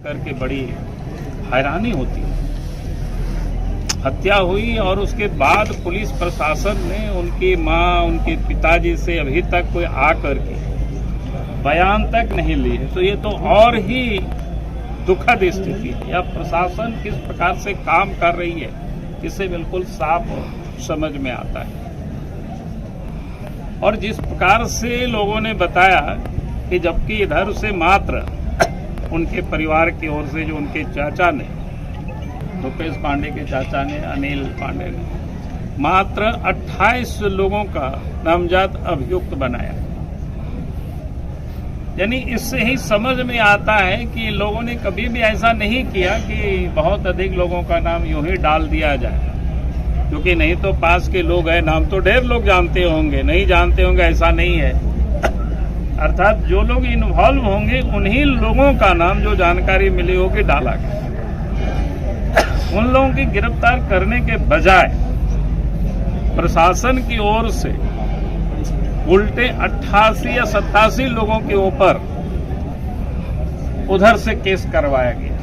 करके बड़ी हैरानी होती है। हत्या हुई और उसके बाद पुलिस प्रशासन ने उनकी मां, उनके पिताजी से अभी तक कोई आकर के बयान तक नहीं ली है, तो ये तो और ही दुखद स्थिति है। या प्रशासन किस प्रकार से काम कर रही है इससे बिल्कुल साफ समझ में आता है। और जिस प्रकार से लोगों ने बताया कि जबकि इधर से मात्र उनके परिवार की ओर से जो उनके चाचा ने, रुपेश पांडे के चाचा ने, अनिल पांडे ने मात्र 28 लोगों का नामजद अभियुक्त बनाया। यानी इससे ही समझ में आता है कि लोगों ने कभी भी ऐसा नहीं किया कि बहुत अधिक लोगों का नाम यूं ही डाल दिया जाए, क्योंकि नहीं तो पास के लोग हैं, नाम तो ढेर लोग जानते होंगे, नहीं जानते होंगे ऐसा नहीं है। अर्थात जो लोग इन्वॉल्व होंगे उन्हीं लोगों का नाम जो जानकारी मिली होगी डाला गया। उन लोगों की गिरफ्तार करने के बजाय प्रशासन की ओर से उल्टे 88 या 87 लोगों के ऊपर उधर से केस करवाया गया।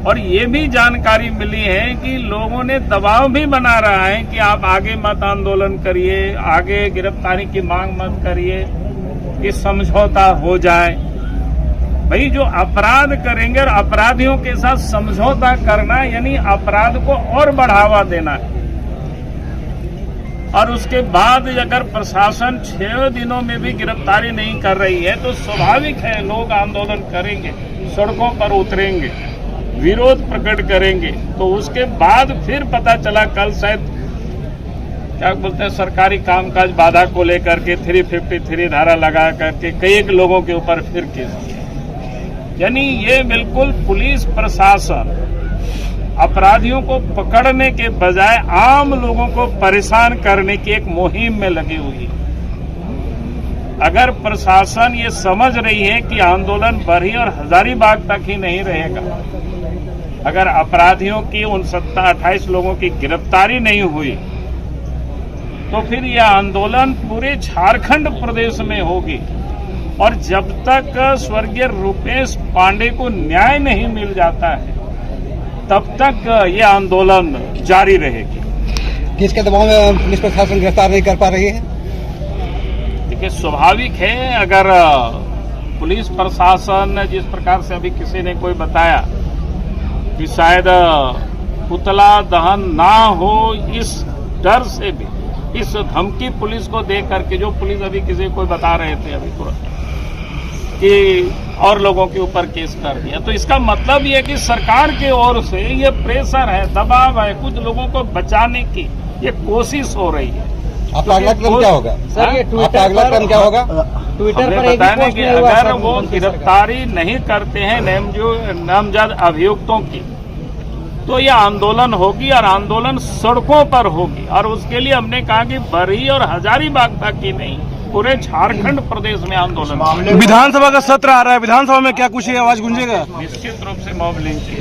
और ये भी जानकारी मिली है कि लोगों ने दबाव भी बना रहा है कि आप आगे मत आंदोलन करिए, आगे गिरफ्तारी की मांग मत करिए, कि समझौता हो जाए। भाई जो अपराध करेंगे और अपराधियों के साथ समझौता करना यानी अपराध को और बढ़ावा देना है। और उसके बाद अगर प्रशासन 6 दिनों में भी गिरफ्तारी नहीं कर रही है तो स्वाभाविक है लोग आंदोलन करेंगे, सड़कों पर उतरेंगे, विरोध प्रकट करेंगे। तो उसके बाद फिर पता चला कल शायद क्या बोलते हैं सरकारी कामकाज बाधा को लेकर के 353 धारा लगा करके कई लोगों के ऊपर फिर केस किया। यानी ये बिल्कुल पुलिस प्रशासन अपराधियों को पकड़ने के बजाय आम लोगों को परेशान करने की एक मुहिम में लगी हुई है। अगर प्रशासन ये समझ रही है कि आंदोलन बरही और हजारीबाग तक ही नहीं रहेगा, अगर अपराधियों की उन 28 लोगों की गिरफ्तारी नहीं हुई तो फिर यह आंदोलन पूरे झारखंड प्रदेश में होगी। और जब तक स्वर्गीय रुपेश पांडे को न्याय नहीं मिल जाता है तब तक यह आंदोलन जारी रहेगी। किसके दबाव में पुलिस प्रशासन गिरफ्तार नहीं कर पा रही है? देखिए स्वाभाविक है, अगर पुलिस प्रशासन जिस प्रकार से अभी किसी ने कोई बताया कि शायद पुतला दहन ना हो, इस डर से भी, इस धमकी पुलिस को दे करके, जो पुलिस अभी किसी को बता रहे थे अभी तुरंत कि और लोगों के ऊपर केस कर दिया, तो इसका मतलब ये कि सरकार की ओर से ये प्रेशर है, दबाव है, कुछ लोगों को बचाने की ये कोशिश हो रही है। आपका अगला कदम क्या होगा सर? आपका अगला कदम क्या होगा? ट्विटर पर बताने कि अगर वो गिरफ्तारी नहीं करते हैं नामजद अभियुक्तों की तो ये आंदोलन होगी और आंदोलन सड़कों पर होगी। और उसके लिए हमने कहा कि बरही और हजारीबाग तक की नहीं, पूरे झारखंड प्रदेश में आंदोलन। विधानसभा का सत्र आ रहा है, विधानसभा में क्या कुछ आवाज गूंजेगा? निश्चित रूप से मॉब लिंचिंग।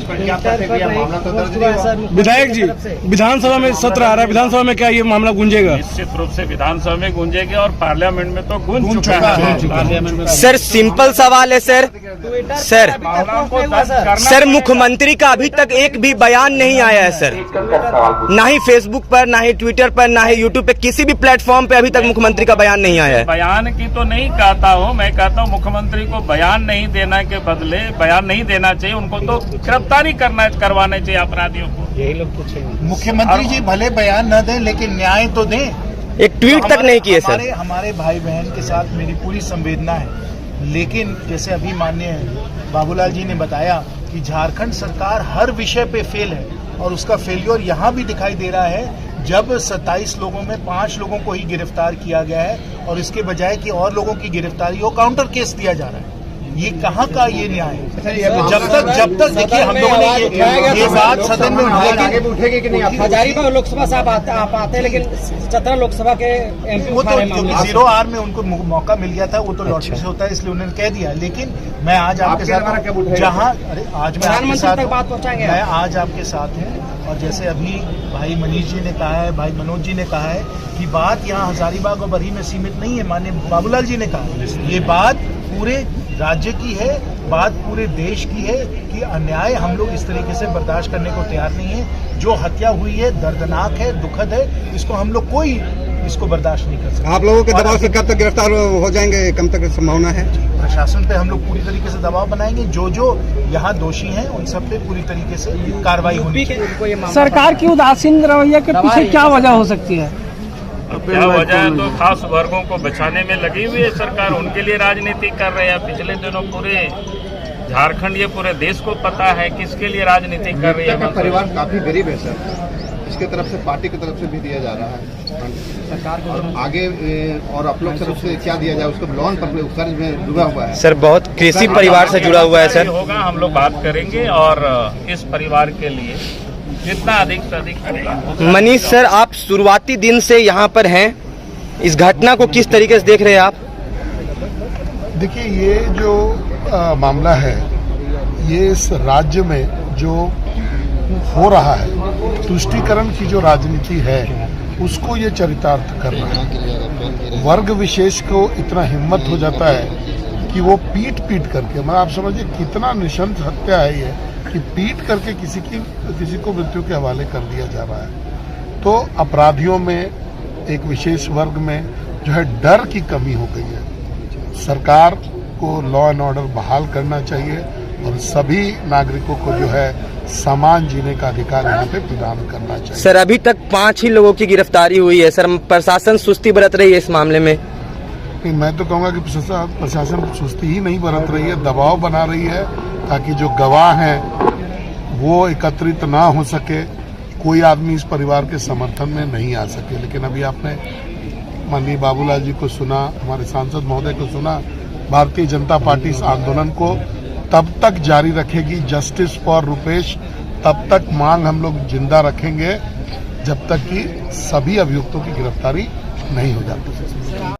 विधायक जी, विधानसभा में सत्र आ रहा है, विधानसभा में क्या ये मामला गूंजेगा? निश्चित रूप से विधानसभा में गूंजेगी और पार्लियामेंट में तो गूंज चुका है। सर सिंपल सवाल है सर, सर मुख्यमंत्री का अभी तक एक भी बयान नहीं आया है सर, ना ही फेसबुक पर, ना ही ट्विटर पर, ना ही यूट्यूब पे, किसी भी प्लेटफॉर्म पे अभी तक मुख्यमंत्री का बयान नहीं आया है। बयान की तो नहीं कहता हूँ, मैं कहता हूँ मुख्यमंत्री को बयान नहीं देना के बदले बयान नहीं देना चाहिए, उनको तो गिरफ्तारी करवाना चाहिए अपराधियों को। यही लोग पूछेंगे। मुख्यमंत्री जी भले बयान न दें लेकिन न्याय तो दें। एक ट्वीट तक नहीं किए सर। हमारे भाई बहन के साथ मेरी पूरी संवेदना है, लेकिन जैसे अभी माननीय बाबूलाल जी ने बताया कि झारखंड सरकार हर विषय पे फेल है और उसका फेलियर यहाँ भी दिखाई दे रहा है जब 27 लोगों में 5 लोगों को ही गिरफ्तार किया गया है और इसके बजाय कि और लोगों की गिरफ्तारी हो, काउंटर केस दिया जा रहा है। ये कहाँ का ये न्याय है? जब तक देखिए हम लोगों ने ये बात सदन में उठेगी कि नहीं? हजारीबाग लोकसभा से आप आते हैं, लेकिन 17 लोकसभा के एमपी वो तो 0R में उनको मौका मिल गया था, वो तो लॉटरी से होता है इसलिए उन्होंने कह दिया। लेकिन मैं आज आपके साथ जहाँ आज मैं आपके साथ बात पहुँचाएंगे, मैं आज आपके साथ हूँ। और जैसे अभी भाई मनीष जी ने कहा है, भाई मनोज जी ने कहा है कि बात यहाँ हजारीबाग और बरही में सीमित नहीं है, माननीय बाबूलाल जी ने कहा ये बात पूरे राज्य की है बात पूरे देश की है कि अन्याय हम लोग इस तरीके से बर्दाश्त करने को तैयार नहीं है। जो हत्या हुई है दर्दनाक है, दुखद है, इसको हम लोग कोई इसको बर्दाश्त नहीं कर सकते। आप लोगों के दबाव से कब तक गिरफ्तार हो जाएंगे, कम तक संभावना है? प्रशासन पे हम लोग पूरी तरीके से दबाव बनाएंगे। जो जो यहाँ दोषी हैं उन सब पे पूरी तरीके से कार्रवाई होगी। सरकार की उदासीन रवैया के पीछे क्या वजह हो सकती है? क्या वजह है? तो खास वर्गों को बचाने में लगी हुई है सरकार, उनके लिए राजनीति कर रहे हैं। पिछले दिनों पूरे झारखंड, ये पूरे देश को पता है किसके लिए राजनीति कर रही है। परिवार काफी गरीब है सर, इसके तरफ से पार्टी की तरफ से भी दिया जा रहा है सरकार को, और आगे और आप लोग तरफ से क्या दिया जाए उसको लोन पर कर्ज में डूबा हुआ है सर, बहुत कृषि परिवार से जुड़ा हुआ है सर। होगा, हम लोग बात करेंगे और इस परिवार के लिए जितना अधिक से अधिक होगा। मनीष सर, आप शुरुआती दिन से यहाँ पर हैं, इस घटना को किस तरीके से देख रहे हैं आप? देखिए, ये जो मामला है, ये इस राज्य में जो हो रहा है, तुष्टीकरण की जो राजनीति है उसको ये चरितार्थ कर रहा है। वर्ग विशेष को इतना हिम्मत हो जाता है कि वो पीट करके, मतलब आप समझिए कितना निशंस हत्या है ये, कि पीट करके किसी को मृत्यु के हवाले कर दिया जा रहा है। तो अपराधियों में, एक विशेष वर्ग में जो है डर की कमी हो गई है। सरकार को लॉ एंड ऑर्डर बहाल करना चाहिए और सभी नागरिकों को जो है समान जीने का अधिकार यहाँ पे प्रदान करना चाहिए। सर, अभी तक 5 ही लोगों की गिरफ्तारी हुई है सर, प्रशासन सुस्ती बरत रही है इस मामले में? नहीं, मैं तो कहूँगा कि प्रशासन सुस्ती ही नहीं बरत रही है, दबाव बना रही है ताकि जो गवाह हैं वो एकत्रित ना हो सके, कोई आदमी इस परिवार के समर्थन में नहीं आ सके। लेकिन अभी आपने माननीय बाबूलाल जी को सुना, हमारे सांसद महोदय को सुना, भारतीय जनता पार्टी इस आंदोलन को तब तक जारी रखेगी, जस्टिस फॉर रुपेश, तब तक मांग हम लोग जिंदा रखेंगे जब तक कि सभी अभियुक्तों की गिरफ्तारी नहीं हो जाती।